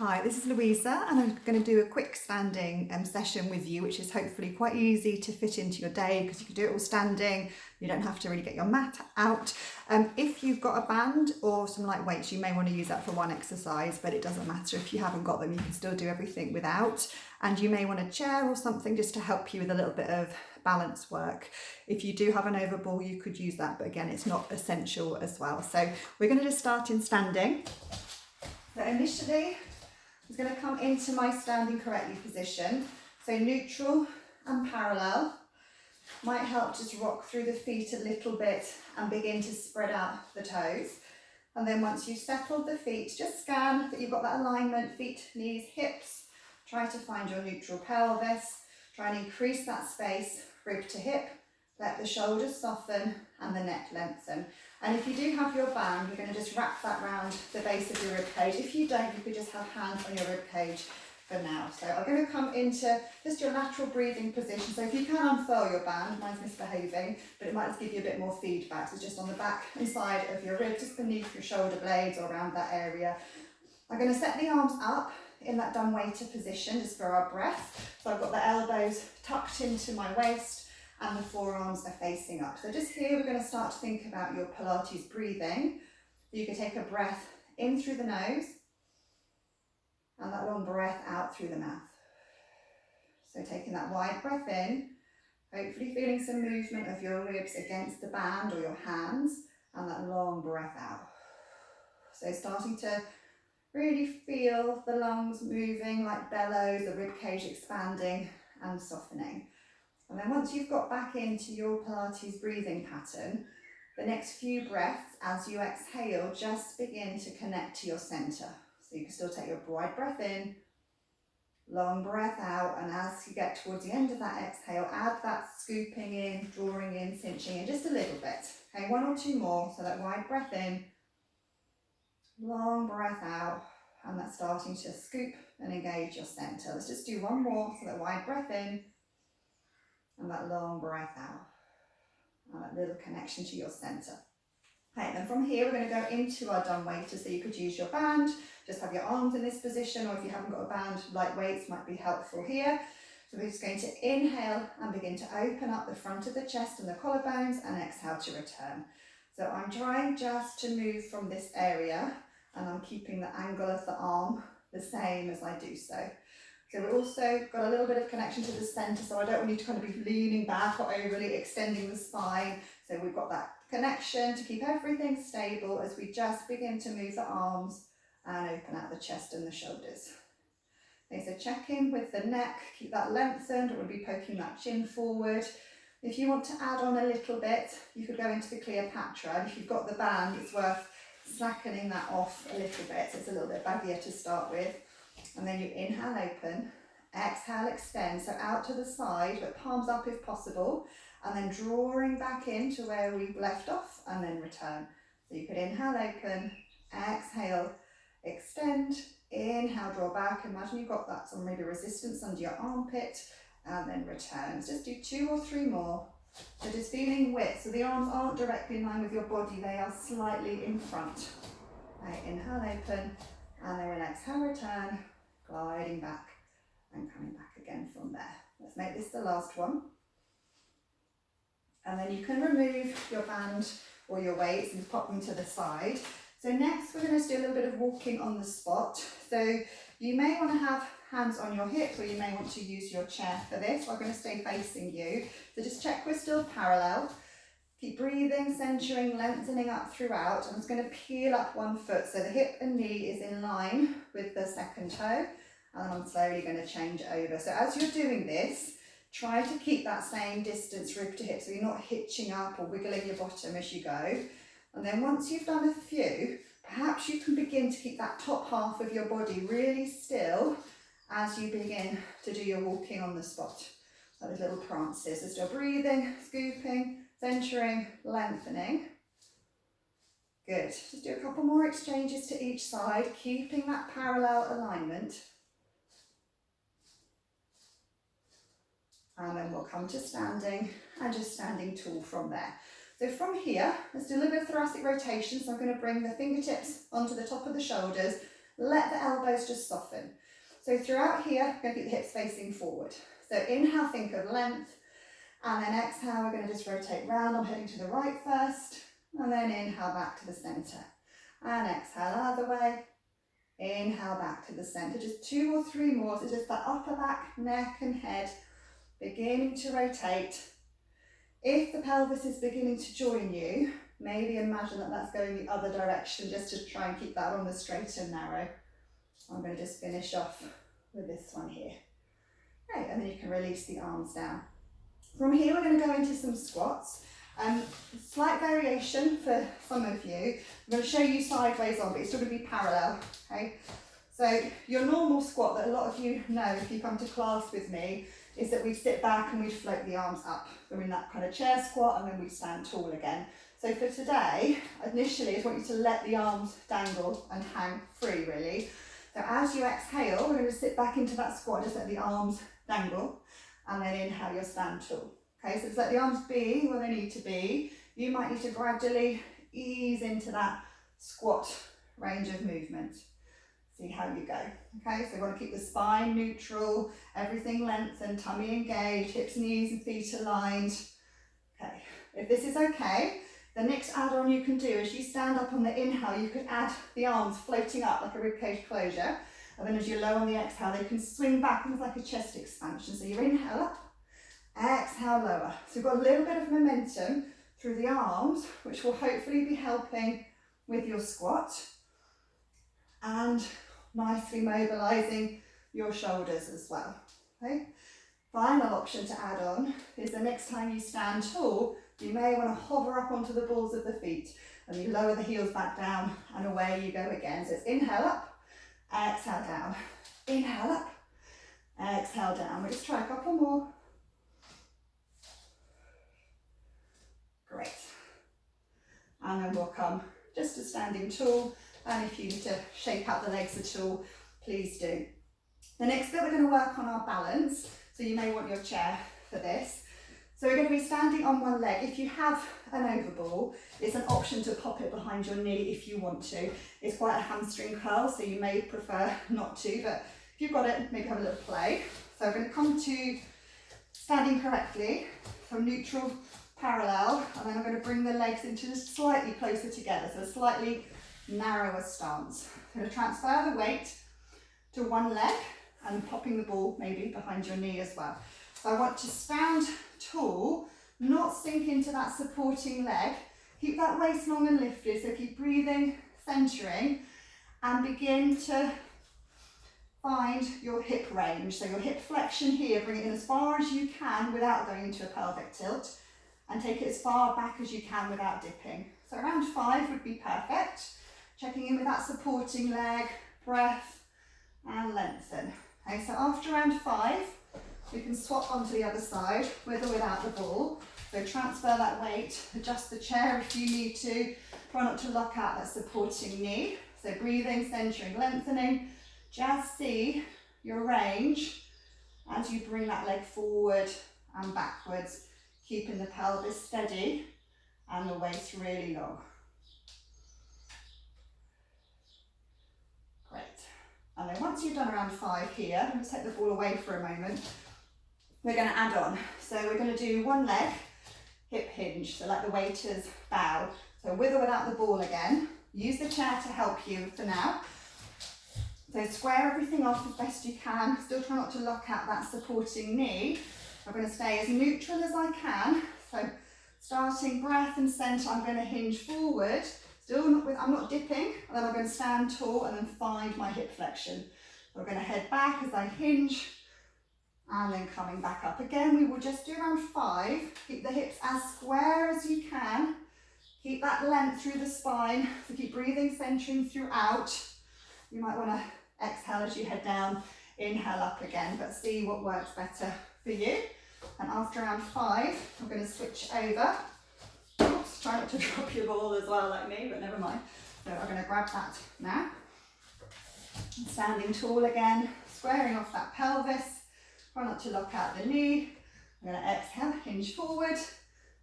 Hi, this is Louisa and I'm going to do a quick standing session with you, which is hopefully quite easy to fit into your day because you can do it all standing. You don't have to really get your mat out. If you've got a band or some light weights, you may want to use that for one exercise, but it doesn't matter if you haven't got them, you can still do everything without. And you may want a chair or something just to help you with a little bit of balance work. If you do have an overball, you could use that, but again, it's not essential as well. So we're going to just start in standing. So initially, I'm going to come into my standing correctly position. So neutral and parallel. Might help just rock through the feet a little bit and begin to spread out the toes. And then once you've settled the feet, just scan that you've got that alignment, feet, knees, hips. Try to find your neutral pelvis. Try and increase that space, rib to hip. Let the shoulders soften and the neck lengthen. And if you do have your band, you're going to just wrap that round the base of your rib cage. If you don't, you could just have hands on your rib cage for now. So I'm going to come into just your lateral breathing position. So if you can unfurl your band, mine's misbehaving, but it might just give you a bit more feedback. So just on the back and side of your rib, just beneath your shoulder blades or around that area. I'm going to set the arms up in that dumb waiter position just for our breath. So I've got the elbows tucked into my waist and the forearms are facing up. So just here we're going to start to think about your Pilates breathing. You can take a breath in through the nose and that long breath out through the mouth. So taking that wide breath in, hopefully feeling some movement of your ribs against the band or your hands, and that long breath out. So starting to really feel the lungs moving like bellows, the rib cage expanding and softening. And then once you've got back into your Pilates breathing pattern, the next few breaths as you exhale, just begin to connect to your center. So you can still take your wide breath in, long breath out, and as you get towards the end of that exhale, add that scooping in, drawing in, cinching in just a little bit. Okay, one or two more. So that wide breath in, long breath out, and that's starting to scoop and engage your center. Let's just do one more. So that wide breath in, and that long breath out, and that little connection to your center. Okay, then from here we're going to go into our dumb waiter. So you could use your band, just have your arms in this position, or if you haven't got a band, light weights might be helpful here. So we're just going to inhale and begin to open up the front of the chest and the collarbones, and exhale to return. So I'm trying just to move from this area, and I'm keeping the angle of the arm the same as I do so. So we've also got a little bit of connection to the centre, so I don't want you to kind of be leaning back or overly extending the spine. So we've got that connection to keep everything stable as we just begin to move the arms and open out the chest and the shoulders. Okay, so check in with the neck, keep that lengthened, we'll be poking that chin forward. If you want to add on a little bit, you could go into the Cleopatra, and if you've got the band, it's worth slackening that off a little bit, so it's a little bit baggier to start with. And then you inhale, open, exhale, extend, so out to the side, but palms up if possible, and then drawing back into where we left off, and then return. So you could inhale, open, exhale, extend, inhale, draw back, imagine you've got that some maybe resistance under your armpit, and then return. Just do 2 or 3 more. So just feeling width, so the arms aren't directly in line with your body, they are slightly in front. Okay, inhale, open, and then when exhale, return, gliding back and coming back again from there. Let's make this the last one. And then you can remove your band or your weights and pop them to the side. So next we're going to do a little bit of walking on the spot. So you may want to have hands on your hips, or you may want to use your chair for this. I'm going to stay facing you. So just check we're still parallel. Keep breathing, centering, lengthening up throughout. I'm just going to peel up one foot so the hip and knee is in line with the second toe, and then I'm slowly going to change over. So as you're doing this, try to keep that same distance rib to hip so you're not hitching up or wiggling your bottom as you go. And then once you've done a few, perhaps you can begin to keep that top half of your body really still as you begin to do your walking on the spot. So those little prances. So still breathing, scooping, centering, lengthening. Good. Just do a couple more exchanges to each side, keeping that parallel alignment. And then we'll come to standing and just standing tall from there. So from here, let's do a little bit of thoracic rotation. So I'm going to bring the fingertips onto the top of the shoulders, let the elbows just soften. So throughout here, we're going to keep the hips facing forward. So inhale, think of length, and then exhale, we're going to just rotate round. I'm heading to the right first, and then inhale back to the centre. And exhale other way, inhale back to the centre. Just 2 or 3 more, so just that upper back, neck and head beginning to rotate. If the pelvis is beginning to join you, maybe imagine that that's going the other direction, just to try and keep that on the straight and narrow. I'm going to just finish off with this one here. Okay, and then you can release the arms down. From here, we're going to go into some squats. Slight variation for some of you. I'm going to show you sideways on, but it's still going to be parallel. Okay, so your normal squat that a lot of you know if you come to class with me is that we sit back and we float the arms up. We're in that kind of chair squat, and then we stand tall again. So for today, initially, I just want you to let the arms dangle and hang free, really. So as you exhale, we're going to sit back into that squat, just let the arms dangle, and then inhale, you'll stand tall. Okay, so just let the arms be where they need to be. You might need to gradually ease into that squat range of movement. See how you go. Okay, so we want to keep the spine neutral, everything lengthened, tummy engaged, hips, knees and feet aligned. Okay, if this is okay, the next add-on you can do is you stand up on the inhale, you could add the arms floating up like a ribcage closure, and then as you're low on the exhale, they can swing back almost like a chest expansion. So you inhale up, exhale lower. So we've got a little bit of momentum through the arms, which will hopefully be helping with your squat and nicely mobilising your shoulders as well. Okay. Final option to add on is the next time you stand tall, you may want to hover up onto the balls of the feet and you lower the heels back down and away you go again. So it's inhale up, exhale down, inhale up, exhale down. We'll just try a couple more. Great. And then we'll come just to standing tall, and if you need to shake out the legs at all, please do. The next bit, we're going to work on our balance, so you may want your chair for this. So we're going to be standing on one leg. If you have an overball, it's an option to pop it behind your knee if you want to. It's quite a hamstring curl, so you may prefer not to, but if you've got it, maybe have a little play. So we're going to come to standing correctly, from neutral, parallel, and then I'm going to bring the legs into just slightly closer together, so a slightly narrower stance. I'm going to transfer the weight to one leg and popping the ball maybe behind your knee as well. So I want to stand tall, not sink into that supporting leg. Keep that waist long and lifted, so keep breathing, centering, and begin to find your hip range. So your hip flexion here, bring it in as far as you can without going into a pelvic tilt, and take it as far back as you can without dipping. So around 5 would be perfect. Checking in with that supporting leg, breath, and lengthen. Okay, so after around 5, we can swap onto the other side, with or without the ball. So transfer that weight, adjust the chair if you need to. Try not to lock out that supporting knee. So breathing, centering, lengthening. Just see your range as you bring that leg forward and backwards, keeping the pelvis steady and the waist really long. Great. And then once you've done around 5 here, let's take the ball away for a moment. We're going to add on. So we're going to do one leg, hip hinge, so like the waiter's bow. So with or without the ball again. Use the chair to help you for now. So square everything off as best you can. Still try not to lock out that supporting knee. I'm going to stay as neutral as I can. So starting breath and centre, I'm going to hinge forward. Still not I'm not dipping, and then I'm going to stand tall and then find my hip flexion. We're going to head back as I hinge, and then coming back up. Again, we will just do around 5. Keep the hips as square as you can. Keep that length through the spine. So keep breathing, centering throughout. You might want to exhale as you head down, inhale up again, but see what works better for you. And after around 5, I'm going to switch over. Oops, try not to drop your ball as well like me, but never mind. So I'm going to grab that now. Standing tall again, squaring off that pelvis. Try not to lock out the knee. I'm going to exhale, hinge forward,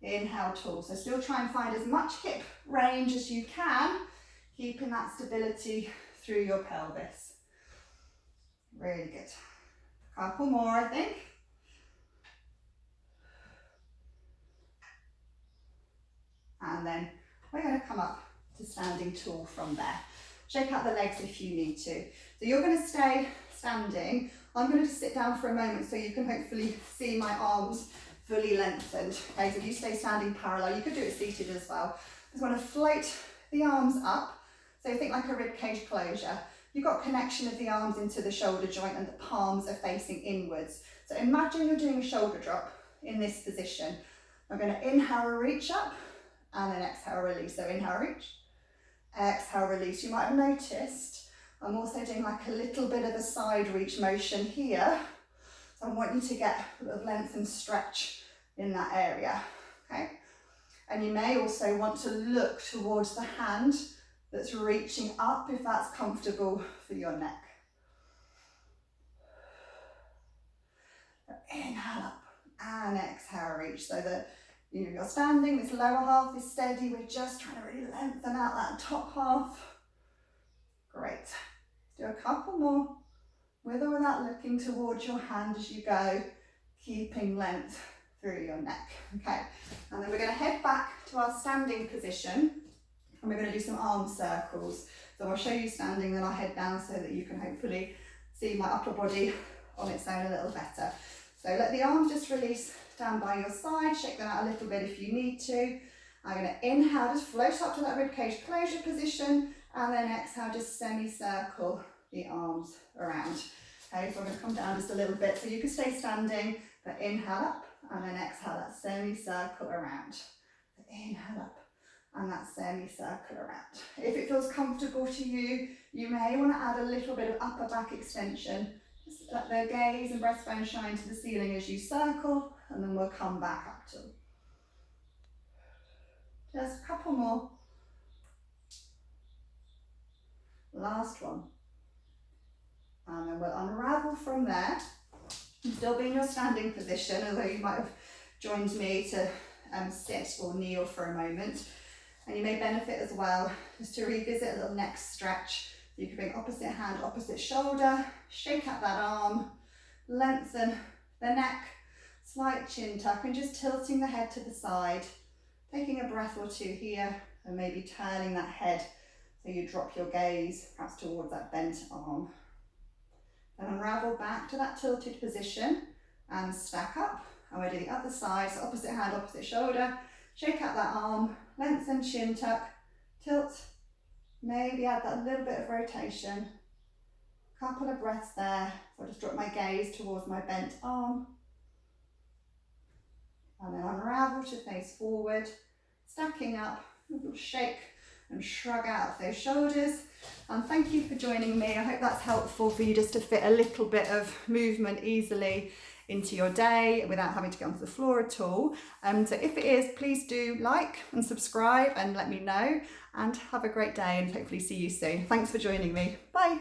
inhale tall. So still try and find as much hip range as you can, keeping that stability through your pelvis. Really good. Couple more, I think. And then we're going to come up to standing tall from there. Shake out the legs if you need to. So you're going to stay standing. I'm going to just sit down for a moment so you can hopefully see my arms fully lengthened. Okay, so you stay standing parallel. You could do it seated as well. Just want to float the arms up. So think like a rib cage closure. You've got connection of the arms into the shoulder joint and the palms are facing inwards. So imagine you're doing a shoulder drop in this position. I'm going to inhale, reach up, and then exhale, release. So inhale, reach, exhale, release. You might have noticed I'm also doing like a little bit of a side reach motion here. So I want you to get a little length and stretch in that area, okay? And you may also want to look towards the hand that's reaching up if that's comfortable for your neck. Inhale up and exhale, reach. So that you're standing, this lower half is steady. We're just trying to really lengthen out that top half. Great. Do a couple more with or without looking towards your hand as you go, keeping length through your neck. Okay, and then we're going to head back to our standing position. And we're going to do some arm circles. So I'll show you standing, then I'll head down so that you can hopefully see my upper body on its own a little better. So let the arms just release down by your side, shake them out a little bit if you need to. I'm going to inhale, just float up to that ribcage closure position, and then exhale, just semicircle the arms around. Okay, so I'm going to come down just a little bit so you can stay standing, but inhale up, and then exhale that semicircle around. So inhale up, and that semicircle around. If it feels comfortable to you, you may want to add a little bit of upper back extension. Just let the gaze and breastbone shine to the ceiling as you circle, and then we'll come back up to. Just a couple more. Last one. And then we'll unravel from there. Still be in your standing position, although you might have joined me to sit or kneel for a moment. And you may benefit as well just to revisit a little neck stretch. You can bring opposite hand, opposite shoulder, shake out that arm, lengthen the neck, slight chin tuck, and just tilting the head to the side. Taking a breath or two here, and maybe turning that head so you drop your gaze perhaps towards that bent arm. Then unravel back to that tilted position and stack up. And we'll do the other side, so opposite hand, opposite shoulder. Shake out that arm, lengthen chin tuck, tilt, maybe add that little bit of rotation. Couple of breaths there. So I'll just drop my gaze towards my bent arm. And then unravel to face forward, stacking up, a little shake and shrug out those shoulders. And thank you for joining me. I hope that's helpful for you just to fit a little bit of movement easily into your day without having to get onto the floor at all. So if it is, please do like and subscribe and let me know, and have a great day and hopefully see you soon. Thanks for joining me. Bye.